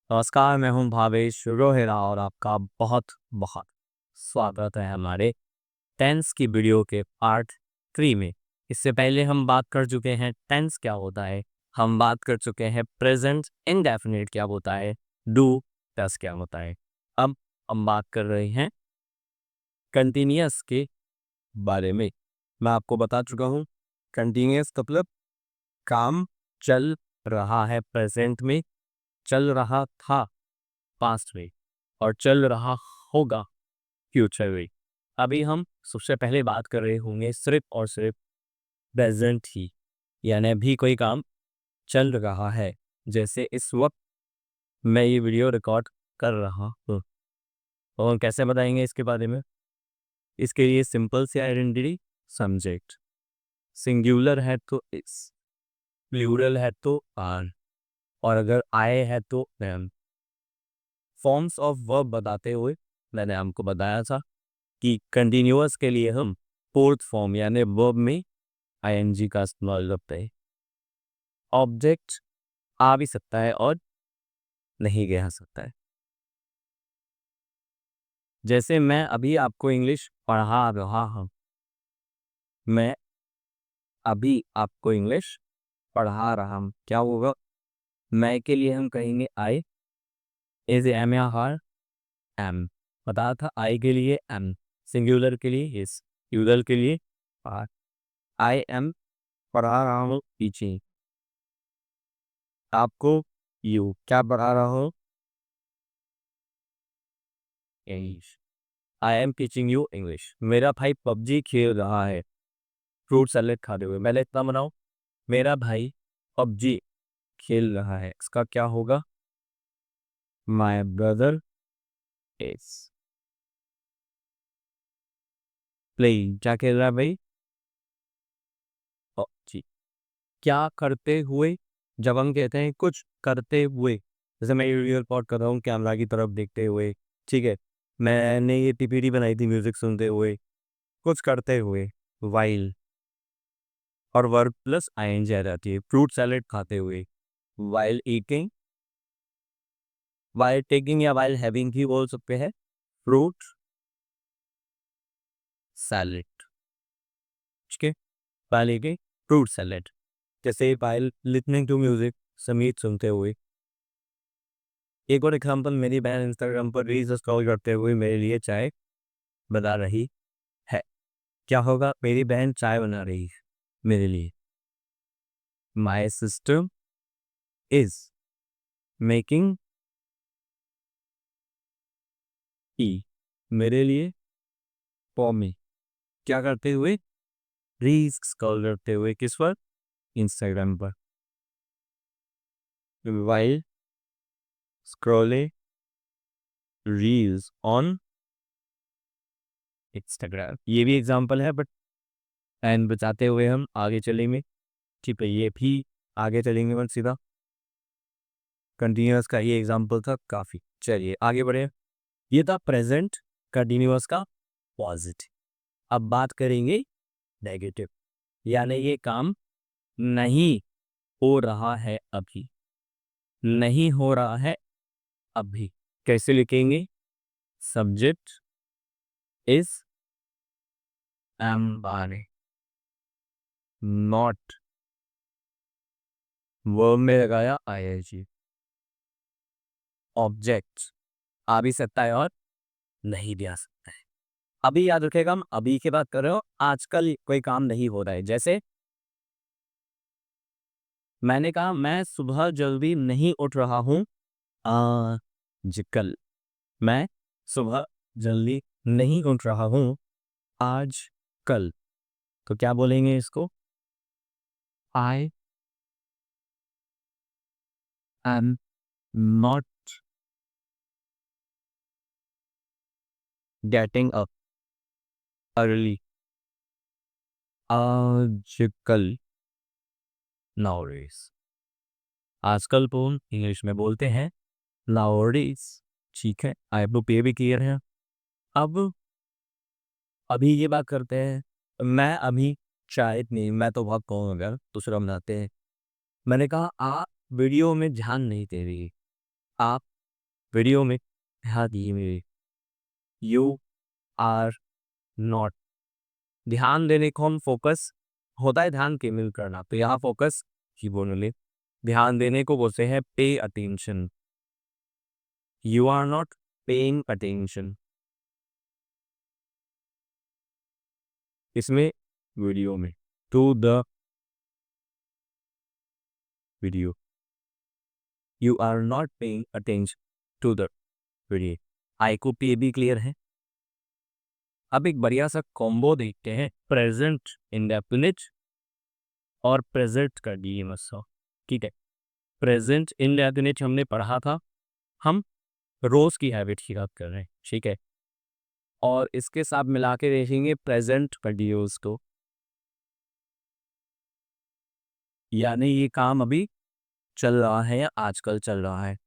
नमस्कार, मैं हूँ भावेश रोहिरा और आपका बहुत बहुत स्वागत है हमारे टेंस की वीडियो के पार्ट 3 में। इससे पहले हम बात कर चुके हैं टेंस क्या होता है, हम बात कर चुके हैं प्रेजेंट इंडेफिनिट क्या होता है, डू प्लस क्या होता है। अब हम बात कर रहे हैं कंटिन्यूअस के बारे में। मैं आपको बता चुका हूँ कंटिन्यूअस मतलब काम चल रहा है प्रेजेंट में, चल रहा था पास्ट में और चल रहा होगा फ्यूचर में। अभी हम सबसे पहले बात कर रहे होंगे सिर्फ और सिर्फ प्रेजेंट ही, यानी अभी कोई काम चल रहा है। जैसे इस वक्त मैं ये वीडियो रिकॉर्ड कर रहा हूँ, और कैसे बताएंगे इसके बारे में। इसके लिए सिंपल सी आइडेंटिटी सब्जेक्ट, सिंगुलर है तो इस, प्लूरल है तो आर, और अगर आए है तो एम। फॉर्म्स ऑफ वर्ब बताते हुए मैंने आपको बताया था कि कंटिन्यूअस के लिए हम फोर्थ फॉर्म यानी वर्ब में आईएनजी का इस्तेमाल करते हैं। ऑब्जेक्ट आ भी सकता है और नहीं भी आ सकता है। जैसे मैं अभी आपको इंग्लिश पढ़ा रहा हूँ, मैं अभी आपको इंग्लिश पढ़ा रहा हूँ, क्या होगा? मैं के लिए हम कहेंगे आई, इज एम या हर एम। बताया था आई के लिए एम, सिंगुलर के लिए इस, प्लूरल के लिए आर। आई एम पढ़ा रहा हूँ टीचिंग, आपको यू क्या पढ़ा रहा हूँ? English. I am teaching you English. मेरा भाई पबजी खेल रहा है फ्रूट सैलेड खाते हुए। मैं इतना बनाऊं, मेरा भाई पबजी खेल रहा है, इसका क्या होगा? My brother is playing. क्या खेल रहा है भाई? पबजी। क्या करते हुए, जब हम कहते हैं कुछ करते हुए, जैसे मैं वीडियो रिकॉर्ड कर रहा हूँ कैमरा की तरफ देखते हुए, ठीक है, मैंने ये पीपीटी बनाई थी म्यूजिक सुनते हुए, कुछ करते हुए वाइल, और वर्ब प्लस आईएनजी आ जाती है। फ्रूट सैलेड खाते हुए, वाइल ईटिंग, वाइल टेकिंग या वाइल हैविंग भी बोल सकते हैं। फ्रूट सैलेड, ठीक है, वाइल ईटिंग फ्रूट सैलेड। जैसे वाइल लिसनिंग टू म्यूजिक, संगीत सुनते हुए। एक और एग्जाम्पल, मेरी बहन इंस्टाग्राम पर रील्स स्क्रॉल करते हुए मेरे लिए चाय बना रही है। क्या होगा? मेरी बहन चाय बना रही है मेरे लिए। My sister is making tea, मेरे लिए, फॉर मी। क्या करते हुए? रील्स स्क्रॉल करते हुए। किस पर? इंस्टाग्राम पर। While scrolling reels on Instagram. ये भी एग्जांपल है, बट एंड बचाते हुए हम आगे चलेंगे। ठीक है, ये भी आगे चलेंगे बस सीधा। कंटिन्यूअस का ये एग्जांपल था काफ़ी। चलिए आगे बढ़े। ये था प्रेजेंट कंटिन्यूअस का पॉजिटिव। अब बात करेंगे नेगेटिव, यानी ये काम नहीं हो रहा है अभी, नहीं हो रहा है अभी। कैसे लिखेंगे? सब्जेक्ट इज एम बारे, नॉट, वर्ब में लगाया आईएनजी। ऑब्जेक्ट आ भी सकता है और नहीं भी आ सकता है। अभी याद रखेगा, हम अभी की बात कर रहे हो, आजकल कोई काम नहीं हो रहा है। जैसे मैंने कहा मैं सुबह जल्दी नहीं उठ रहा हूँ आजकल। मैं सुबह जल्दी नहीं उठ रहा हूँ आज कल। तो क्या बोलेंगे इसको? I am not getting up early आजकल। नाउडेज, आजकल को हम इंग्लिश में बोलते हैं नाउडेज। ठीक है, आई होप ये भी क्लियर है। अब अभी ये बात करते हैं। मैं अभी शायद नहीं, मैं तो बहुत कौन अगर दूसरा बनाते हैं। मैंने कहा आप वीडियो में ध्यान नहीं दे रही, आप वीडियो में ध्यान दिए मेरे, यू आर नॉट। ध्यान देने को हम फोकस होता है ध्यान केंद्रित करना, तो यहाँ फोकस ही बोले, ध्यान देने को बोलते हैं pay attention. You are not paying attention. इसमें वीडियो में to the video, you are not paying attention to the video. I को पे भी क्लियर है। अब एक बढ़िया सा कॉम्बो देखते हैं, प्रेजेंट इंडेफिनिट और प्रेजेंट का डी मसो। ठीक है, प्रेजेंट इंडेफिनिट हमने पढ़ा था, हम रोज की हैबिट की बात कर रहे हैं। ठीक है, और इसके साथ मिला के देखेंगे प्रेजेंट कंटिन्यूस को, यानी ये काम अभी चल रहा है या आजकल चल रहा है।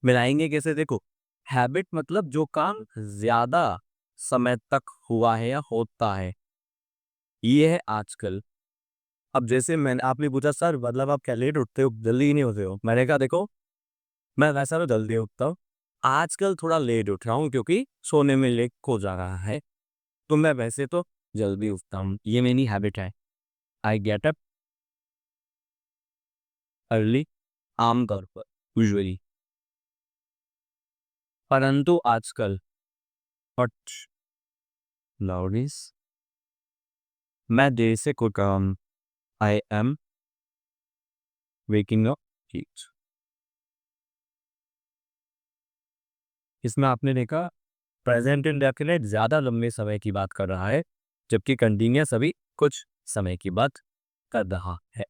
मिलाएंगे कैसे, देखो, हैबिट मतलब जो काम ज्यादा समय तक हुआ है या होता है, ये है आजकल। अब जैसे मैंने आपने पूछा सर मतलब आप क्या लेट उठते हो, जल्दी ही नहीं होते हो, मैंने कहा देखो मैं वैसा तो जल्दी उठता हूँ, आजकल थोड़ा लेट उठ रहा हूँ क्योंकि सोने में लेट हो जा रहा है, तो मैं वैसे तो जल्दी उठता हूँ, ये मेरी हैबिट है। आई गेट अप अर्ली, आमतौर पर, यूजुअली। परंतु आजकल बट नाउअडेज मैं देर से कोई काम, I am waking up late. इसमें आपने देखा प्रेजेंट इंडेफिनिट ज्यादा लंबे समय की बात कर रहा है, जबकि कंटिन्यूअस अभी कुछ समय की बात कर रहा है।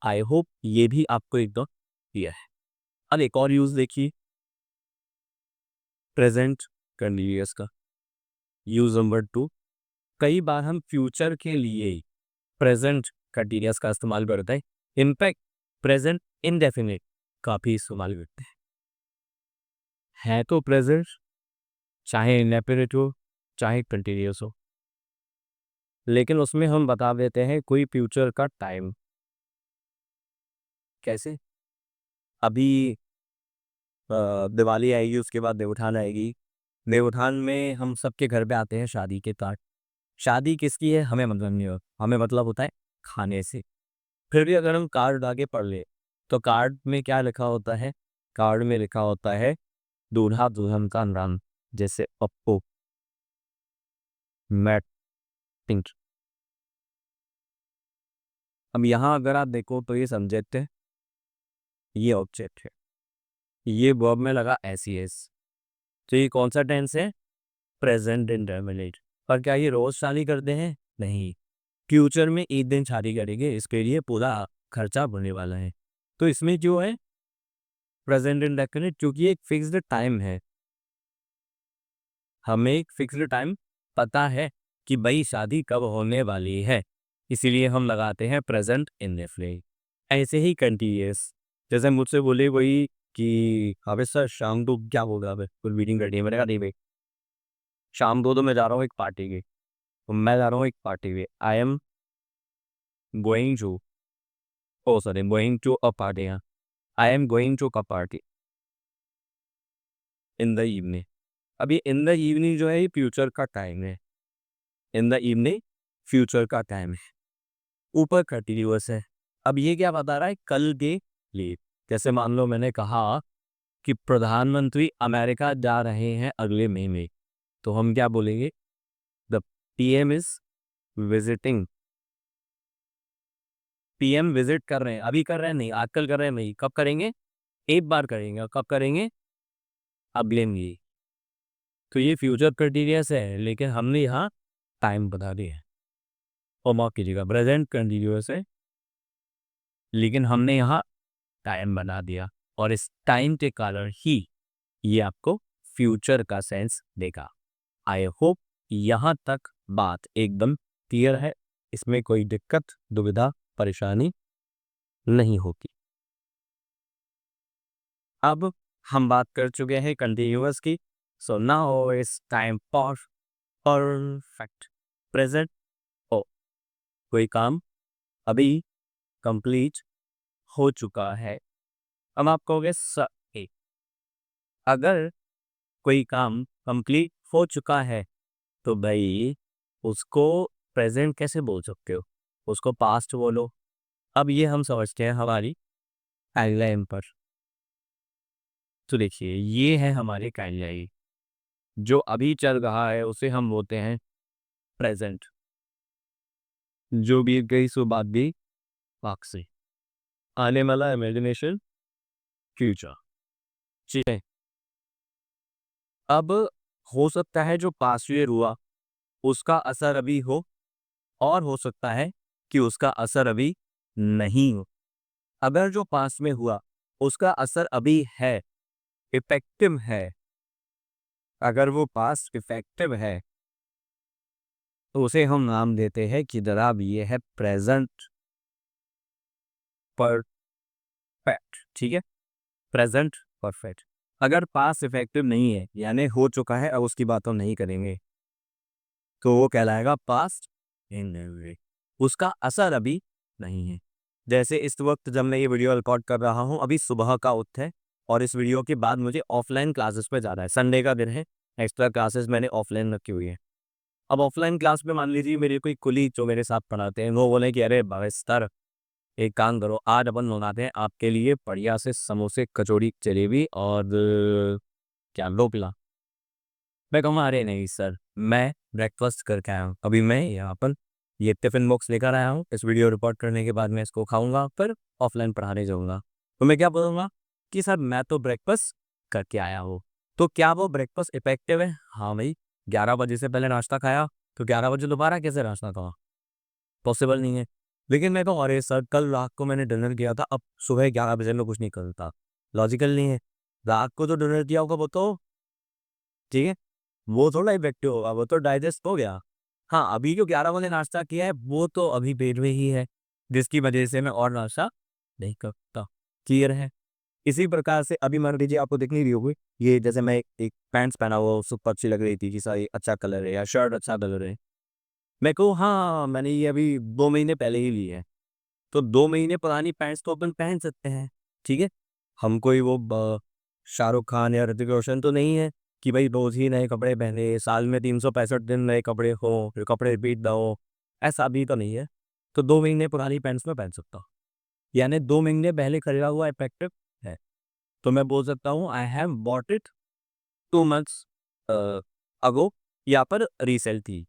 आई होप ये भी आपको एकदम क्लियर है। अब एक और यूज देखिए प्रेजेंट कंटिन्यूअस का, यूज नंबर 2। कई बार हम फ्यूचर के लिए प्रेजेंट कंटिन्यूअस का इस्तेमाल करते हैं, इनफैक्ट प्रेजेंट इंडेफिनिट का भी इस्तेमाल करते हैं। है तो प्रेजेंट, चाहे इंडेफिनिट हो चाहे कंटिन्यूअस हो, लेकिन उसमें हम बता देते हैं कोई फ्यूचर का टाइम। कैसे, अभी दिवाली आएगी, उसके बाद देवउठान आएगी, देवउठान में हम सबके घर पे आते हैं शादी के कार्ड। शादी किसकी है हमें मतलब नहीं होता, हमें मतलब होता है खाने से। फिर भी अगर हम कार्ड आगे पढ़ ले तो कार्ड में क्या लिखा होता है, कार्ड में लिखा होता है दूल्हा दुल्हन का नाम, जैसे पप्पू, मैट, पिंक। अब यहाँ अगर आप देखो तो ये सब्जेक्ट है, ये ऑब्जेक्ट है, ये वर्ब में लगा एस। तो ये कौन सा टेंस है, प्रेजेंट इंडेफिनिट। पर क्या ये रोज शादी करते हैं, नहीं, फ्यूचर में एक दिन शादी करेंगे, इसके लिए पूरा खर्चा बढ़ने वाला है। तो इसमें जो है प्रेजेंट इंडेफिनिट, क्योंकि एक फिक्स्ड टाइम है, हमें एक फिक्स्ड टाइम पता है कि भाई शादी कब होने वाली है, इसीलिए हम लगाते हैं प्रेजेंट इंडेफिनिट। ऐसे ही कंटिन्यूअस, जैसे मुझसे बोले वही कि अबे सर शाम को क्या होगा, अबे कुछ मीटिंग करनी है, मैंने कहा नहीं भाई शाम को तो मैं जा रहा हूँ एक पार्टी की, तो मैं जा रहा हूँ एक पार्टी में, I am going to, oh sorry going to a party, I am going to a party in the evening. अभी इन द इवनिंग जो है ये फ्यूचर का टाइम है, इन द इवनिंग फ्यूचर का टाइम है, ऊपर कंटिन्यूअस है। अब ये क्या बता रहा है, कल के लिए। जैसे मान लो मैंने कहा कि प्रधानमंत्री अमेरिका जा रहे हैं अगले महीने में, तो हम क्या बोलेंगे, the PM is visiting, PM visit कर रहे हैं, अभी कर रहे हैं नहीं, आजकल कर रहे हैं नहीं, कब करेंगे, एक बार करेंगे, और कब करेंगे, अगले महीने। तो ये फ्यूचर कंटिन्यूअस है, लेकिन हमने यहाँ टाइम बता दिया है, और माफ कीजिएगा प्रेजेंट कंटिन्यूअस है, लेकिन हमने यहाँ टाइम बना दिया, और इस टाइम के कारण ही ये आपको फ्यूचर का सेंस देगा। आई होप यहाँ तक बात एकदम क्लियर है, इसमें कोई दिक्कत दुविधा परेशानी नहीं होगी। अब हम बात कर चुके हैं कंटिन्यूअस की, so now it's time for perfect present. हो, कोई काम अभी कंप्लीट हो चुका है, हम आप कहोगे सर अगर कोई काम कंप्लीट हो चुका है तो भाई उसको प्रेजेंट कैसे बोल सकते हो, उसको पास्ट बोलो। अब ये हम समझते हैं हमारी टाइमलाइन पर। तो देखिए ये है हमारी टाइमलाइन, जो अभी चल रहा है उसे हम बोलते हैं प्रेजेंट, जो बीत गई सो बात भी पाक से, आने वाला इमेजिनेशन फ्यूचर। ठीक है। अब हो सकता है जो पास्ट ईयर हुआ उसका असर अभी हो, और हो सकता है कि उसका असर अभी नहीं हो। अगर जो पास्ट में हुआ उसका असर अभी है, इफेक्टिव है, अगर वो पास्ट इफेक्टिव है तो उसे हम नाम देते हैं कि जनाब ये है प्रेजेंट परफेक्ट। ठीक है, प्रेजेंट परफेक्ट। अगर पास्ट इफेक्टिव नहीं है यानी हो चुका है, अब उसकी बात हम नहीं करेंगे, तो वो कहलाएगा पास्ट इन, उसका असर अभी नहीं है। जैसे इस वक्त जब मैं ये वीडियो रिकॉर्ड कर रहा हूँ, अभी सुबह का वक्त है और इस वीडियो के बाद मुझे ऑफलाइन क्लासेस पे जाना है, संडे का दिन है, एक्स्ट्रा क्लासेस मैंने ऑफलाइन रखी हुई है। अब ऑफलाइन क्लास में मान लीजिए मेरे कोई कुली जो मेरे साथ पढ़ाते हैं वो बोले कि अरे भावेस्तर एक काम करो, आज अपन मंगाते हैं आपके लिए बढ़िया से समोसे कचौड़ी जलेबी और क्या लोपला। मैं कहूँगा अरे नहीं सर, मैं ब्रेकफास्ट करके आया हूँ, अभी मैं यहाँ पर ये टिफिन बॉक्स लेकर आया हूँ, इस वीडियो रिकॉर्ड करने के बाद मैं इसको खाऊंगा, फिर ऑफलाइन पढ़ाने जाऊंगा। तो मैं क्या बोलूँगा कि सर मैं तो ब्रेकफास्ट करके आया हूँ। तो क्या वो ब्रेकफास्ट इफेक्टिव है? हाँ भाई, 11 बजे से पहले नाश्ता खाया तो 11 बजे दोबारा कैसे नाश्ता खाओ, पॉसिबल नहीं है। लेकिन मैं कहूँ अरे सर कल रात को मैंने डिनर किया था, अब सुबह 11 बजे में कुछ नहीं करता, लॉजिकल नहीं है। रात को जो डिनर किया होगा वो तो ठीक है, वो थोड़ा इफेक्टिव होगा, वो तो डाइजेस्ट हो गया। हाँ, अभी जो 11 बजे नाश्ता किया है वो तो अभी पेट में ही है, जिसकी वजह से मैं और नाश्ता नहीं करता। क्लियर है? इसी प्रकार से अभी मान लीजिए आपको दिख नहीं रही होगी, ये जैसे मैं एक पैंट्स पहना हुआ सुपर अच्छी लग रही थी कि सर ये अच्छा कलर है या शर्ट अच्छा कलर है, मैं कहूँ हाँ मैंने ये अभी 2 महीने पहले ही ली है, तो 2 महीने पुरानी पैंट्स तो अपन पहन सकते हैं। ठीक है, हम कोई वो शाहरुख खान या ऋतिक रोशन तो नहीं है कि भाई रोज ही नए कपड़े पहने, साल में 365 दिन नए कपड़े हो, फिर कपड़े रिपीट ना हो, ऐसा भी तो नहीं है। तो 2 महीने पुरानी पैंट्स में पहन सकता हूँ, यानी 2 महीने पहले खरीदा हुआ इफेक्टिव है। तो मैं बोल सकता हूँ I have bought it 2 months अगो, या पर रीसेल थी।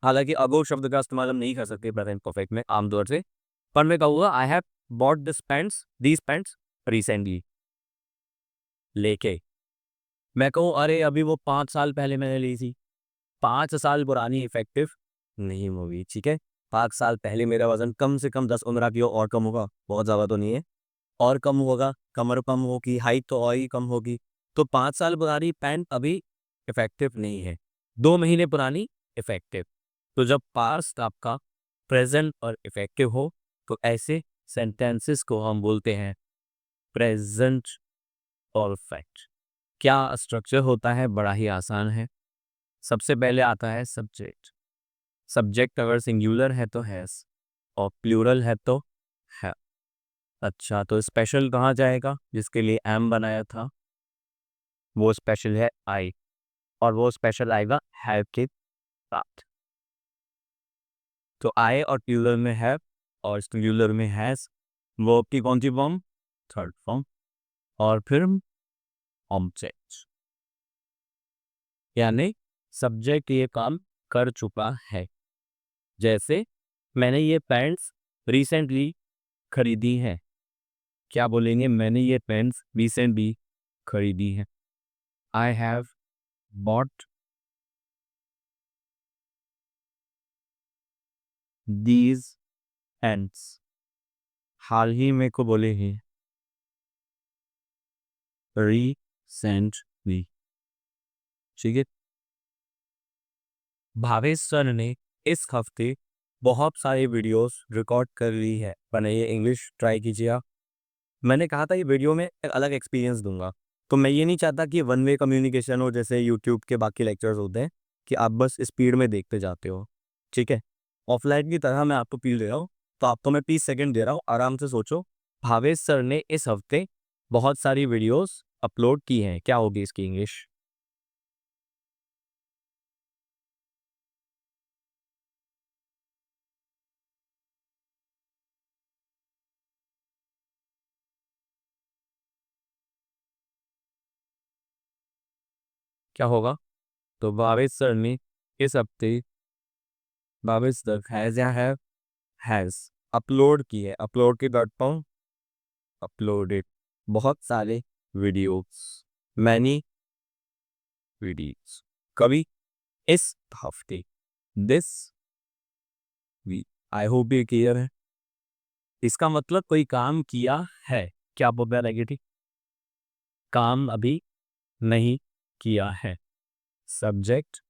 हालांकि अगो शब्द का इस्तेमाल हम नहीं कर सकते प्रेजेंट परफेक्ट में आमतौर से, पर मैं कहूँगा आई have bought these pants recently. लेके मैं कहूँ अरे अभी वो 5 साल पहले मैंने ली थी, 5 साल पुरानी इफेक्टिव नहीं होगी। ठीक है, 5 साल पहले मेरा वजन कम से कम 10-15 किलो और कम होगा, बहुत ज़्यादा तो नहीं है, और कम होगा, कमर कम होगी, हाइट तो और ही कम होगी। तो 5 साल पुरानी पैंट अभी इफेक्टिव नहीं है, 2 महीने पुरानी इफेक्टिव। तो जब पास्ट आपका प्रेजेंट और इफेक्टिव हो तो ऐसे सेंटेंसेस को हम बोलते हैं प्रेजेंट परफेक्ट। क्या स्ट्रक्चर होता है? बड़ा ही आसान है। सबसे पहले आता है सब्जेक्ट। सब्जेक्ट अगर सिंगुलर है तो हैज, और प्लूरल है तो है। अच्छा, तो स्पेशल कहाँ जाएगा? जिसके लिए एम बनाया था वो स्पेशल है आई, और वो स्पेशल आएगा हैव के साथ। तो आई और प्लूरल में हैव और सिंगुलर में हैज, वो की कौन सी फॉर्म? Third form. और फिर ऑब्जेक्ट, यानी सब्जेक्ट ये काम कर चुका है। जैसे मैंने ये पैंट्स रिसेंटली खरीदी है, क्या बोलेंगे? मैंने ये पैंट्स रिसेंटली खरीदी है। I have bought these pants, हाल ही में को बोले हैं रिसेंटली। ठीक है, भावेश सर ने इस हफ्ते बहुत सारी वीडियोस रिकॉर्ड कर ली है, मैंने ये इंग्लिश ट्राई कीजिए आप। मैंने कहा था ये वीडियो में एक अलग एक्सपीरियंस दूंगा, तो मैं ये नहीं चाहता कि वन वे कम्युनिकेशन हो जैसे यूट्यूब के बाकी लेक्चर्स होते हैं कि आप बस स्पीड में देखते जाते हो। ठीक है, ऑफलाइन की तरह मैं आपको फील दे रहा हूँ, तो आपको मैं 30 सेकंड दे रहा हूँ, आराम से सोचो। भावेश सर ने इस हफ्ते बहुत सारी वीडियोस अपलोड की हैं, क्या होगी इसकी इंग्लिश? क्या होगा? तो भावेश सर ने इस हफ्ते भावेश सर हैज या हैज अपलोड की है, अपलोड के डॉट कॉम अपलोडेड बहुत सारे वीडियोस, मैनी वीडियोस, कभी इस हफ्ते, दिस वीक। आई होप ये क्लियर है। इसका मतलब कोई काम किया है, क्या बोल रहा है? काम अभी नहीं किया है। Subject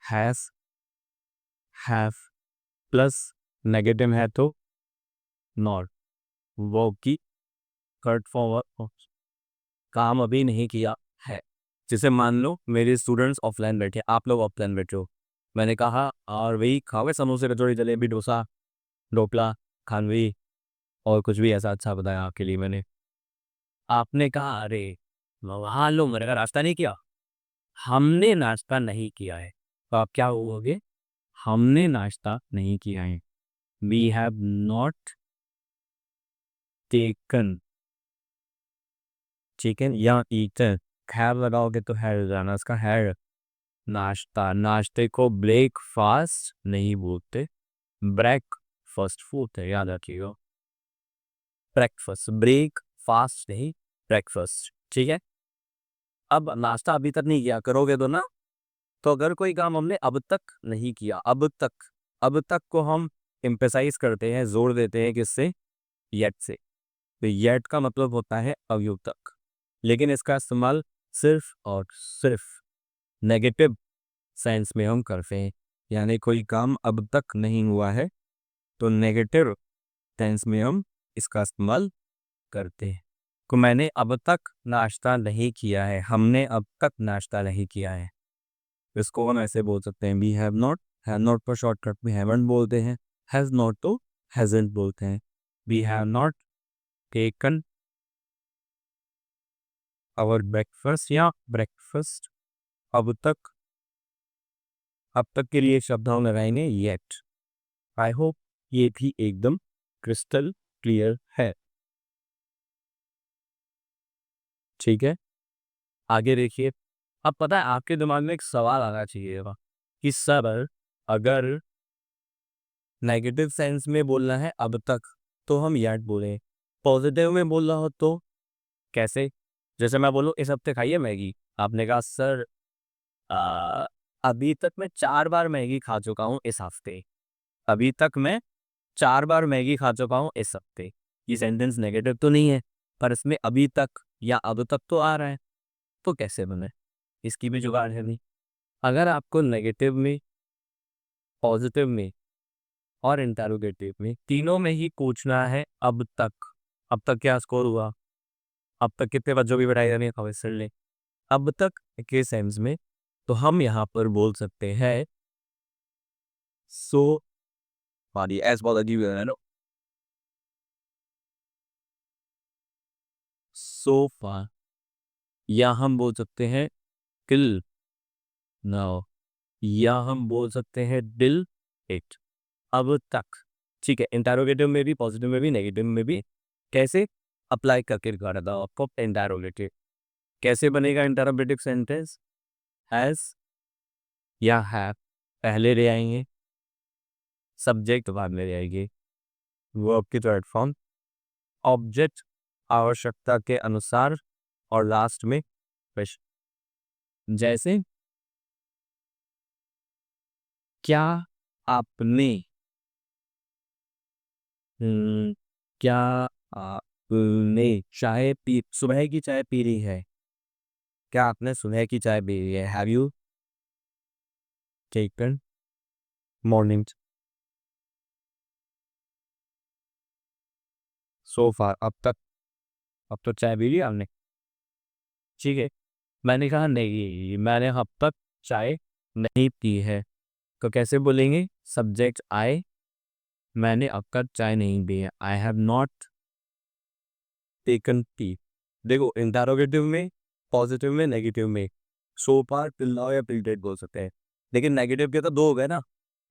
has have plus negative है तो नॉट, वर्ब की कट फॉर्म, काम अभी नहीं किया है। जैसे मान लो मेरे स्टूडेंट्स ऑफलाइन बैठे, आप लोग ऑफलाइन बैठे हो, मैंने कहा और वही खाओगे समोसे कचौड़ी जलेबी डोसा ढोकला खानवी और कुछ भी ऐसा अच्छा बताया आपके लिए मैंने। आपने कहा अरे वहाँ लो मेरे का नाश्ता नहीं किया, हमने नाश्ता नहीं किया है, तो आप क्या बोलोगे? हमने नाश्ता नहीं किया है। We have not taken chicken या ईटन, हैव लगाओगे तो है जाना इसका है नाश्ता। नाश्ते को ब्रेकफास्ट नहीं बोलते, ब्रेकफास्ट बोलते हैं, याद रखिएगा। ब्रेकफास्ट, ब्रेक फास्ट नहीं, ब्रेकफास्ट, ठीक है। अब नाश्ता अभी तक नहीं किया, करोगे तो ना। तो अगर कोई काम हमने अब तक नहीं किया, अब तक को हम एम्फेसाइज करते हैं, जोर देते हैं किससे? येट से। तो येट का मतलब होता है अवयुक्त तक, लेकिन इसका इस्तेमाल सिर्फ और सिर्फ नेगेटिव सेंस में हम करते हैं, यानी कोई काम अब तक नहीं हुआ है तो नेगेटिव टेंस में हम इसका इस्तेमाल करते हैं। को मैंने अब तक नाश्ता नहीं किया है, हमने अब तक नाश्ता नहीं किया है, इसको हम ऐसे बोल सकते हैं वी हैव नॉट पर शॉर्टकट में हैवंट बोलते हैं, हैज नॉट तो हैजंट बोलते हैं। We have not taken our breakfast या ब्रेकफास्ट अब तक के लिए शब्द हम लगाएंगे येट। आई होप ये भी एकदम क्रिस्टल क्लियर है, ठीक है। आगे देखिए। अब पता है आपके दिमाग में एक सवाल आना चाहिए कि सर अगर नेगेटिव सेंस में बोलना है अब तक तो हम येट बोलें, पॉजिटिव में बोलना हो तो कैसे? जैसे मैं बोलूँ इस हफ्ते खाइए मैगी, आपने कहा सर आ, अभी तक मैं 4 बार मैगी खा चुका हूँ इस हफ्ते, अभी तक मैं 4 बार मैगी खा चुका हूँ इस हफ्ते। ये सेंटेंस नेगेटिव तो नहीं है, पर इसमें अभी तक या अब तक तो आ रहा है, तो कैसे बने? इसकी भी जुगाड़ है नहीं। अगर आपको नेगेटिव में, पॉजिटिव में और इंटरोगेटिव में तीनों में ही पूछना है अब तक क्या स्कोर हुआ, अब तक कितने बच्चों की पढ़ाई करनी है, प्रोफेसर ने अब तक के सेंस में, तो हम यहाँ पर बोल सकते हैं सो पारी एस बहुत अजीब है ना, सो फार, या हम बोल सकते हैं किल नाउ, या हम बोल सकते हैं डिल इट, अब तक। ठीक है, इंटरोगेटिव में भी, पॉजिटिव में भी, नेगेटिव में भी। कैसे अप्लाई करके दिखा था आपको इंटरोगेटिव। कैसे बनेगा इंटरोगेटिव सेंटेंस? हैज या हैव पहले ले आएंगे, सब्जेक्ट बाद में ले आएंगे, वर्ब की थर्ड फॉर्म, ऑब्जेक्ट आवश्यकता के अनुसार, और लास्ट में क्वेश्चन। जैसे क्या आपने क्या आपने चाय पी, सुबह की चाय पी ली है? क्या आपने सुबह की चाय पी ली है? Have you taken morning so far, अब तक चाय पी ली आपने? ठीक है, मैंने कहा नहीं, मैंने अब तक चाय नहीं पी है, तो कैसे बोलेंगे? सब्जेक्ट आई, मैंने अब तक चाय नहीं पी है, I have not taken T, देखो इंटरोगेटिव में, पॉजिटिव में, नेगेटिव में सो फार, टिल नाउ या टिल डेट बोल सकते हैं। लेकिन नेगेटिव के तो दो हो गए ना,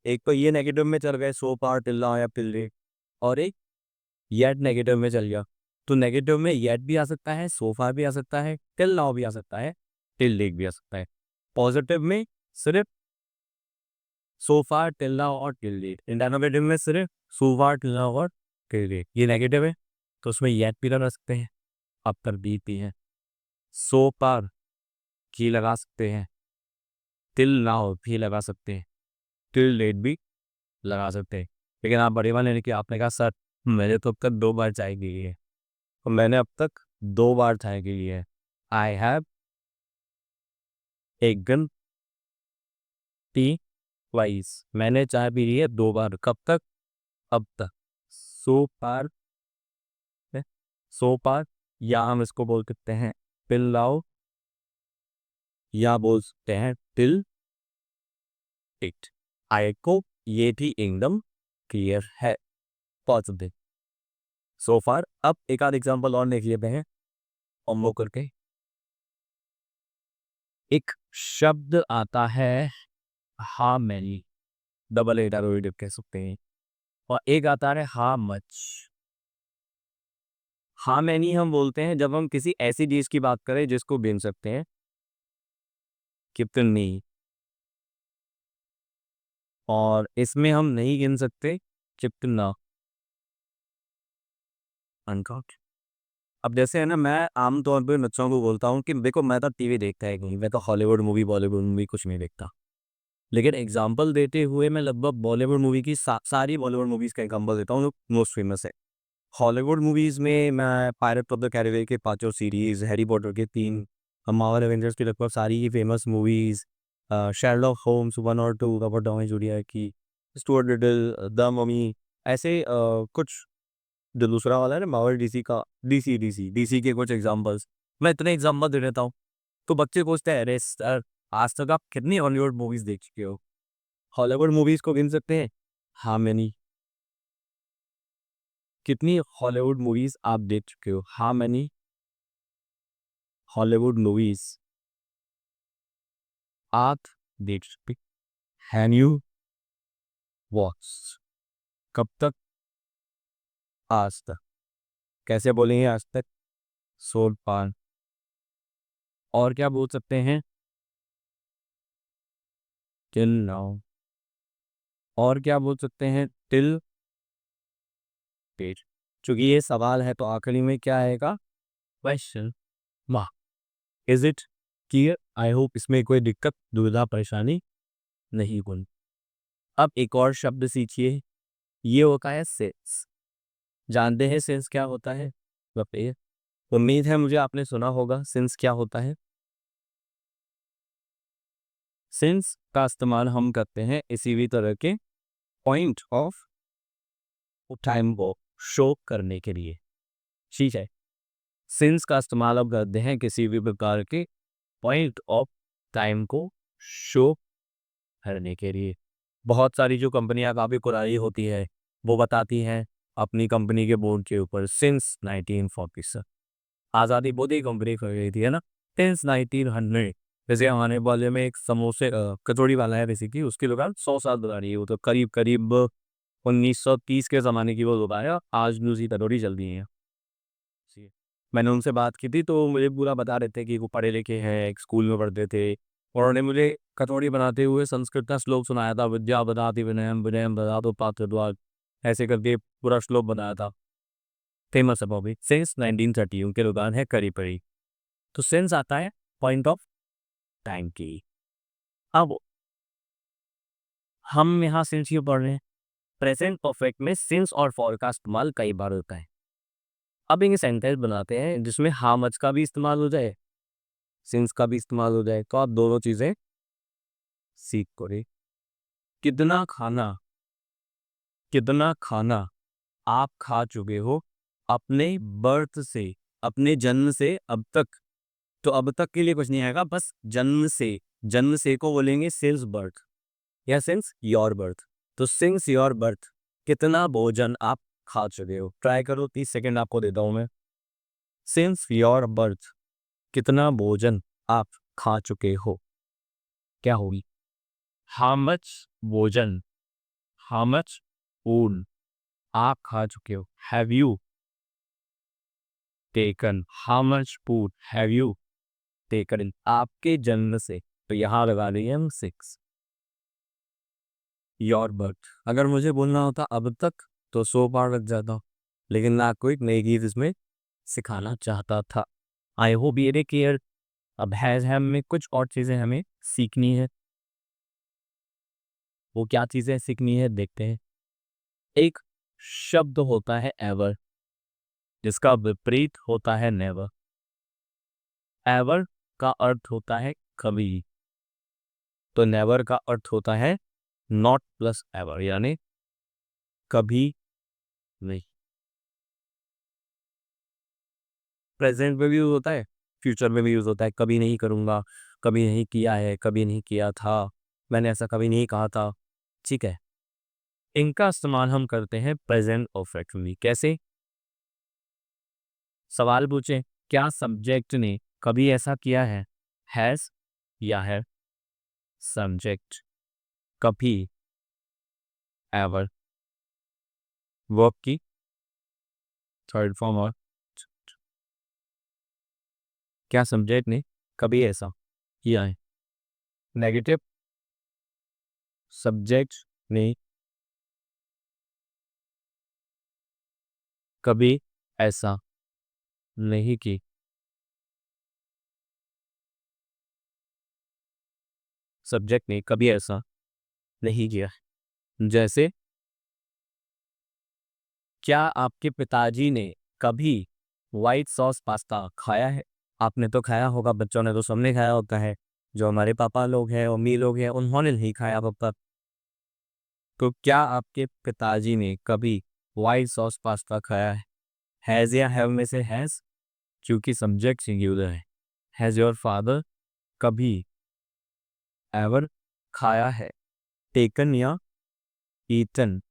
एक तो ये नेगेटिव में चल गए सो फार, टिल नाउ या टिल डेट, और एक येट नेगेटिव में चल गया। तो नेगेटिव में येट भी आ सकता है, सो फार भी आ सकता है, टिल नाउ भी आ सकता है, टिल डेट भी आ सकता है। पॉजिटिव में सिर्फ सो फार, टिल नाउ और टिल डेट। इंटरोगेटिव में सिर्फ सो फार, टिल नाउ और टिल डेट। ये नेगेटिव है तो उसमें येट भी लगा सकते हैं, अब तक बीत भी है। सो फार की लगा सकते हैं, टिल नाउ भी लगा सकते हैं, टिल डेट भी लगा सकते हैं। लेकिन आप बड़े वाले ने कि आपने कहा सर मैंने तो अब तक 2 बार चाय की है, तो मैंने अब तक 2 बार चाय की है। I have taken T twice. मैंने चाय पी ली है 2 बार। कब तक? अब तक। सो फार, सो फार, या हम इसको बोल सकते हैं टिल नाउ, या बोल सकते हैं टिल डेट। आई को ये भी एकदम क्लियर है। Positive so far. अब एक आध एग्जांपल और लिख लेते हैं कॉम्बो करके। एक शब्द आता है हाउ मैनी, डबल इंटरोगेटिव कह सकते हैं, और एक आता है हाउ मच। हाउ मैनी हम बोलते हैं जब हम किसी ऐसी चीज की बात करें जिसको गिन सकते हैं, कितनी, और इसमें हम नहीं गिन सकते कितना, अनकाउंट। अब जैसे है ना, मैं आमतौर पे बच्चों को बोलता हूँ कि देखो मैं तो टीवी देखता है नहीं, मैं तो हॉलीवुड मूवी बॉलीवुड मूवी कुछ नहीं देखता। लेकिन एग्जाम्पल देते हुए मैं लगभग बॉलीवुड मूवी की सारी बॉलीवुड मूवीज का एग्जाम्पल देता हूँ जो मोस्ट फेमस है। हॉलीवुड मूवीज में मैं पायरेट्स ऑफ द कैरिबियन के 5 सीरीज, हैरी पॉटर के 3, मार्वल एवेंजर्स की लगभग सारी ही फेमस मूवीज, शेरलॉक होम्स 1 और 2, रॉबर्ट डाउनी जूनियर की, स्टुअर्ट लिटिल, द ममी, ऐसे कुछ, जो दूसरा वाला है ना मार्वल डीसी का, डीसी के कुछ एग्जांपल्स, मैं इतने एग्जांपल दे देता हूँ। तो बच्चे पूछते हैं अरे सर आज तक आप कितनी हॉलीवुड मूवीज देख चुके हो? हॉलीवुड मूवीज को गिन सकते हैं हाउ मेनी? कितनी हॉलीवुड मूवीज आप देख चुके हो? हाउ मेनी हॉलीवुड मूवीज आप देख चुके, हैव यू वॉच? कब तक? आज तक। कैसे बोलेंगे आज तक? सो फार। और क्या बोल सकते हैं? Till now. और क्या बोल सकते हैं? Till date. चूंकि ये सवाल है तो आखिरी में क्या आएगा? Question mark. Is it clear? I hope इसमें कोई दिक्कत दुविधा परेशानी नहीं हुई। अब एक और शब्द सीखिए, ये होता है सेंस। जानते हैं सेंस क्या होता है? बताइए। उम्मीद है मुझे आपने सुना होगा सेंस क्या होता है। सेंस का इस्तेमाल हम करते हैं इसी भी तरह के पॉइंट ऑफ टाइम को शो करने के लिए। ठीक है, सेंस का इस्तेमाल अब करते हैं किसी भी प्रकार के पॉइंट ऑफ टाइम को शो करने के लिए। बहुत सारी जो कंपनियां काफ़ी पुरानी होती है वो बताती हैं अपनी कंपनी के बोर्ड के ऊपर सिंस 1947। आज़ादी बहुत ही कंपनी कर गई थी है ना, सिंस 1900। जैसे हमारे वाले में एक समोसे कचौड़ी वाला है बेसिकली, उसकी दुकान 100 साल पुरानी है। वो तो करीब करीब 1930 के ज़माने की वो दुकान है, आज भी उसी कचौड़ी चल रही है। जी। मैंने उनसे बात की थी तो मुझे पूरा बता रहे थे कि वो पढ़े लिखे हैं, एक स्कूल में पढ़ते थे, और उन्होंने मुझे कचौड़ी बनाते हुए संस्कृत का श्लोक सुनाया था, विद्या बनाति विनयम विनयम ददातु पात्रद्वार, ऐसे करके पूरा श्लोक बनाया था। फेमस है वो भी, सिंस 1930 उनके दुकान है करी पड़ी। तो सेंस आता है पॉइंट ऑफ टाइम की। अब हम यहाँ सिंस क्यों पढ़ रहे हैं? प्रेजेंट परफेक्ट में सिंस और फॉर का इस्तेमाल कई बार होता है। अब एक सेंटेंस बनाते हैं जिसमें हाउ मच का भी इस्तेमाल हो जाए, सिंस का भी इस्तेमाल हो जाए, तो आप दोनों चीजें सीख करें। कितना खाना, कितना खाना आप खा चुके हो अपने बर्थ से, अपने जन्म से अब तक। तो अब तक के लिए कुछ नहीं आएगा, बस जन्म से, जन्म से को बोलेंगे सिंस बर्थ या सिंस योर बर्थ। तो सिंस योर बर्थ कितना भोजन आप खा चुके हो? ट्राई करो, 30 सेकंड आपको देता हूं मैं। सिंस योर बर्थ कितना भोजन आप खा चुके हो, क्या होगी? हाउ मच भोजन, हाउ मच फूड आप खा चुके हो, have you taken, how much food have you taken आपके जन्म से, तो यहाँ लगा देंगे हम 6। योर बर्थ, अगर मुझे बोलना होता अब तक तो 100 बार लग जाता, लेकिन मैं आपको एक नई चीज इसमें सिखाना चाहता था। आई होप ये क्लियर। अब हैज हैव में कुछ और चीजें हमें सीखनी है। वो क्या चीजें सीखनी है देखते हैं। एक शब्द होता है एवर, जिसका विपरीत होता है नेवर। एवर का अर्थ होता है कभी, तो नेवर का अर्थ होता है नॉट प्लस एवर, यानी कभी नहीं। प्रेजेंट में भी यूज होता है, फ्यूचर में भी यूज होता है। कभी नहीं करूंगा, कभी नहीं किया है, कभी नहीं किया था, मैंने ऐसा कभी नहीं कहा था। ठीक है, इनका इस्तेमाल हम करते हैं प्रेजेंट परफेक्ट में। कैसे? सवाल पूछें, क्या सब्जेक्ट ने कभी ऐसा किया है? हैज या है सब्जेक्ट कभी एवर, वर्ब की थर्ड फॉर्म। और क्या सब्जेक्ट ने कभी ऐसा किया है? नेगेटिव, सब्जेक्ट ने कभी ऐसा नहीं की। सब्जेक्ट ने कभी ऐसा नहीं किया। जैसे, क्या आपके पिताजी ने कभी व्हाइट सॉस पास्ता खाया है? आपने तो खाया होगा, बच्चों ने तो सबने खाया होता है। जो हमारे पापा लोग हैं, मम्मी लोग हैं, उन्होंने नहीं खाया अब तक। तो क्या आपके पिताजी ने कभी व्हाइट सॉस पास्ता खाया है? हैज़ या हैव में से हैज़, क्योंकि सब्जेक्ट सिंगुलर है। हैज़ योर फादर कभी एवर खाया है? टेकन या eaten?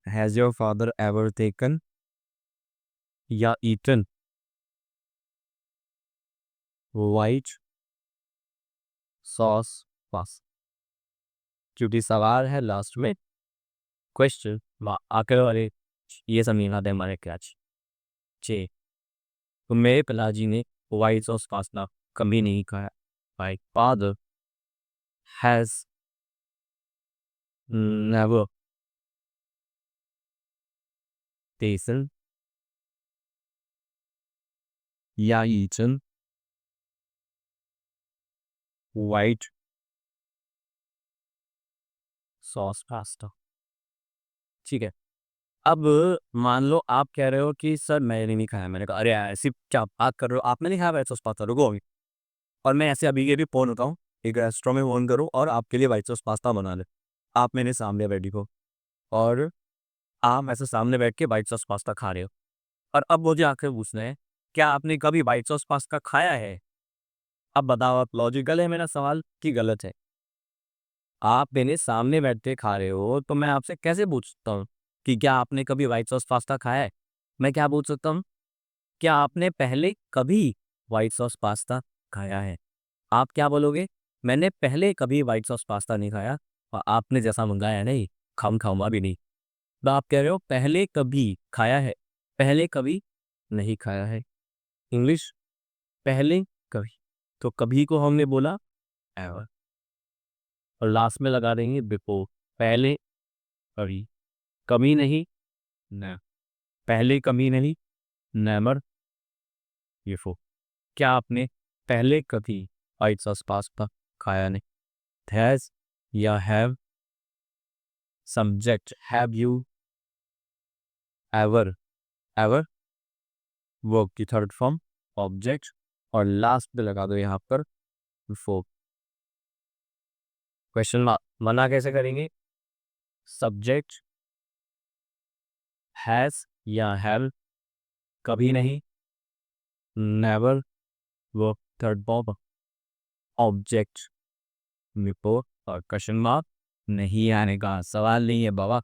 Has your father ever taken या ईटन व्हाइट सॉस पास्ता? क्योंकि सवाल है लास्ट में क्वेश्चन, आकर वाले ये सब नहीं आते हमारे कैच। चे, तो मेरे पिताजी ने व्हाइट सॉस पास्ता कभी नहीं खाया। माय फादर हैज नेवर टेस्टन या ईटन व्हाइट सॉस पास्ता। ठीक है, अब मान लो आप कह रहे हो कि सर मैंने नहीं खाया। मैंने कहा अरे यार ऐसी क्या बात कर रहे हो, आपने नहीं खाया व्हाइट सॉस पास्ता, रुको अभी। और मैं ऐसे अभी के भी फ़ोन उठाऊँ, एक रेस्टोरेंट में फ़ोन करूँ और आपके लिए व्हाइट सॉस पास्ता बना ले। आप मेरे सामने बैठी हो और आप ऐसे सामने बैठ के व्हाइट सॉस पास्ता खा रहे हो, और अब मुझे आके पूछना है, क्या आपने कभी व्हाइट सॉस पास्ता खाया है? अब बताओ, आप लॉजिकल है मेरा सवाल कि गलत है? आप मेरे सामने बैठ के खा रहे हो तो मैं आपसे कैसे पूछ सकता हूँ कि क्या आपने कभी व्हाइट सॉस पास्ता खाया है? मैं क्या पूछ सकता हूँ, क्या आपने पहले कभी व्हाइट सॉस पास्ता खाया है? आप क्या बोलोगे? मैंने पहले कभी व्हाइट सॉस पास्ता नहीं खाया, और आपने जैसा मंगाया नहीं, खाऊंगा भी नहीं। तो आप कह रहे हो पहले कभी खाया है, पहले कभी नहीं खाया है। इंग्लिश, पहले कभी, तो कभी को हमने बोला एवर, और लास्ट में लगा देंगे बिफोर। पहले कभी, कभी नहीं न, पहले कभी नहीं, नेवर बिफोर। क्या आपने पहले कभी व्हाइट सॉस पास्ता खाया नहीं? हैज या have, subject have you ever, ever verb की थर्ड फॉर्म ऑब्जेक्ट, और लास्ट पे लगा दो यहाँ पर बिफोर। क्वेश्चन मना कैसे करेंगे? सब्जेक्ट हैज या हैव, कभी नहीं, never verb third form object before, और क्वेश्चन मार्क। नहीं आने का सवाल नहीं है बाबा,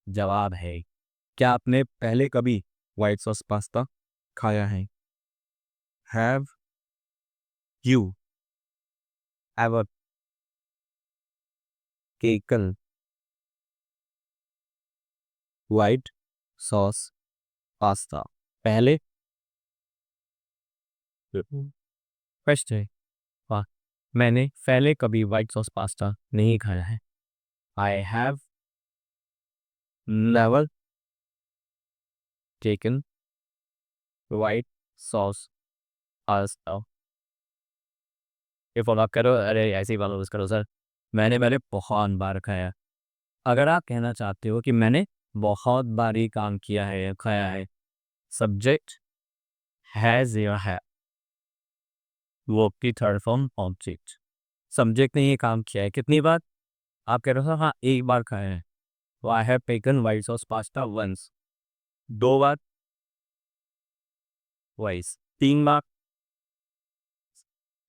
जवाब है। क्या आपने पहले कभी व्हाइट सॉस पास्ता खाया है? Have you ever taken white sauce pasta? पहले क्वेश्चन, वाह, मैंने पहले कभी व्हाइट सॉस पास्ता नहीं खाया है। I have never taken white sauce pasta. ये फॉलो अप करो, अरे ऐसे ही फॉलो करो सर। मैंने बहुत बार खाया। अगर आप कहना चाहते हो कि मैंने बहुत बार ही काम किया है या खाया है, सब्जेक्ट हैज या है, वर्ब की थर्ड फॉर्म ऑब्जेक्ट। सब्जेक्ट ने ये काम किया है कितनी बार? आप कह रहे हो हाँ एक बार खाया है, तो I have taken white sauce pasta once. दो बार, वाइस। तीन बार,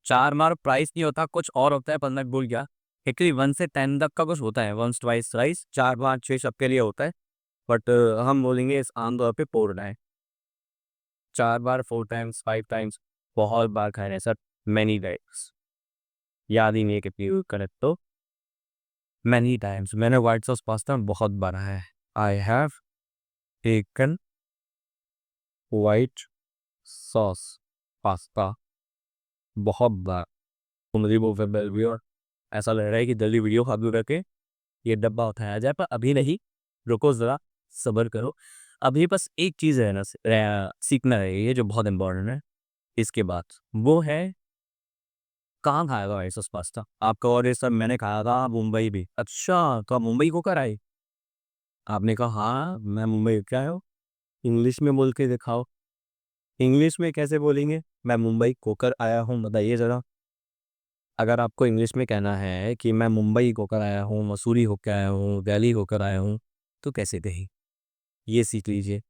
चार बार प्राइस नहीं होता, कुछ और होता है, 15 भूल गया। एक्चुअली 1 से 10 तक का कुछ होता है, वंस ट्वाइस थ्राइस, 4 5 6 सबके लिए होता है। बट हम बोलेंगे इस आम तौर पे 4 टाइम, 4 बार, 4 टाइम्स, 5 टाइम्स, बहुत बार खाए हैं सर, मैनी टाइम्स। याद ही नहीं है कितनी करेक्ट, तो मैनी टाइम्स मैंने व्हाइट सॉस पास्ता बहुत बार खाया है। I have taken white sauce pasta बहुत बार। मेरी वो वीडियो ऐसा लग रहा है कि जल्दी वीडियो खत्म करके ये डब्बा उठाया जाए, पर अभी नहीं, रुको ज़रा, सब्र करो। अभी बस एक चीज़ है ना, सीखना है ये जो बहुत इम्पोर्टेंट है। इसके बाद वो है, कहाँ खाया था व्हाइट सॉस पास्ता आपका? और ये सब मैंने खाया था मुंबई भी। अच्छा, तो आप मुंबई को कर आए? आपने कहा हाँ मैं मुंबई क्या आया हूँ। इंग्लिश में बोल के दिखाओ। इंग्लिश में कैसे बोलेंगे? मैं मुंबई होकर आया हूँ, बताइए ज़रा। अगर आपको इंग्लिश में कहना है कि मैं मुंबई होकर आया हूँ, मसूरी होकर आया हूँ, दिल्ली होकर आया हूँ, तो कैसे कहें? ये सीख लीजिए।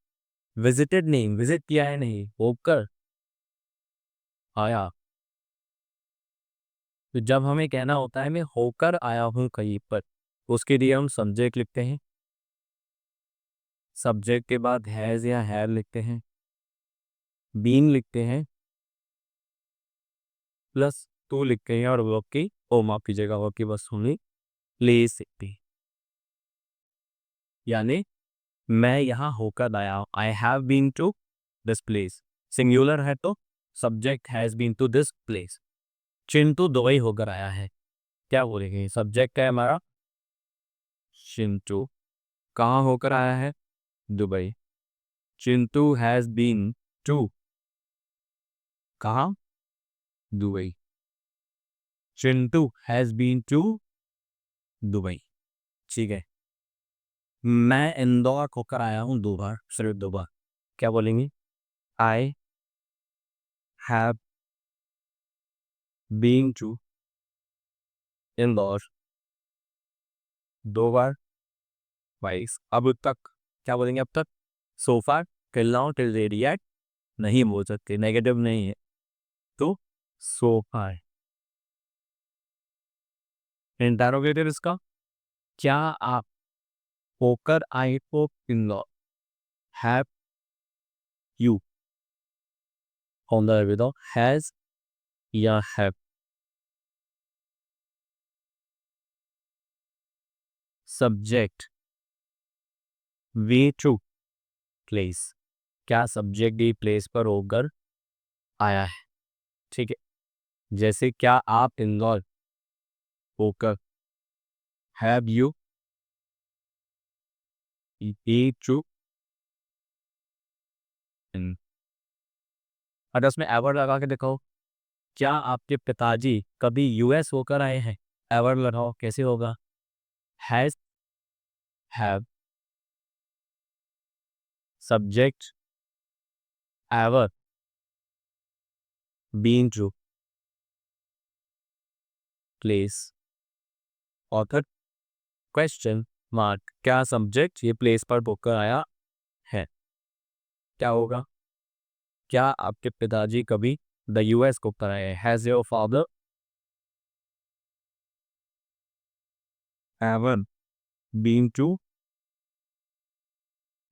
विजिटेड नहीं, विजिट किया है नहीं, होकर आया। तो जब हमें कहना होता है मैं होकर आया हूँ कहीं पर, उसके लिए हम सब्जेक्ट लिखते हैं। सब्जेक्ट के बाद हैज़ या हैव लिखते हैं, बीन लिखते हैं, प्लस टू लिखते हैं, और वर्ब की, ओ माफ कीजिएगा, वर्ब की बस सुनी, प्लेस लिखते हैं। यानी मैं यहाँ होकर आया हूँ, I have been to this place. Singular है तो subject has been to this place. Chintu Dubai होकर आया है, क्या बोलेंगे? सब्जेक्ट है हमारा चिंटू, कहाँ होकर आया है? Dubai. Chintu has been to, कहाँ? Dubai. Chintu has been to Dubai. ठीक है। मैं इंदौर होकर आया हूँ 2 बार, सिर्फ 2 बार, क्या बोलेंगे? I have been to Indore 2 बार, वाइस। अब तक क्या बोलेंगे? अब तक, so far, till now, till date, yet नहीं बोल सकते, नेगेटिव नहीं है, तो सो फार। इंटरोगेटिव इसका, क्या आप होकर आए हो Indore? Have you, on the way बताओ, हैज या have? Subject way to place, क्या सब्जेक्ट भी प्लेस पर होकर आया है? ठीक है। जैसे क्या आप इंदौर होकर, हैव यू बी टू इन। अगर उसमें एवर लगा के देखो, क्या आपके पिताजी कभी यूएस होकर आए हैं? एवर लगाओ, कैसे होगा? Has, have, subject ever, been to, place, author, question mark, क्या सब्जेक्ट ये प्लेस पर होकर आया है? क्या होगा? क्या आपके पिताजी कभी द यूएस होकर आए हैं? Has your father ever been to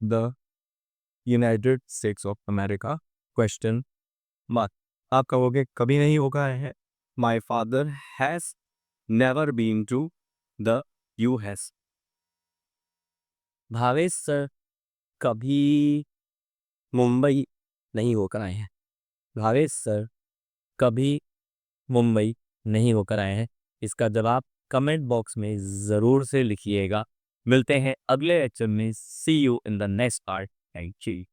the United States of America? Question mark. आप कहोगे कभी नहीं होगा है। My father has never been to the US. Bhavesh sir कभी मुंबई नहीं होकर आए हैं। भावेश सर कभी मुंबई नहीं होकर आए हैं। इसका जवाब कमेंट बॉक्स में ज़रूर से लिखिएगा। मिलते हैं अगले लेक्चर में। See you in the next part. Thank you.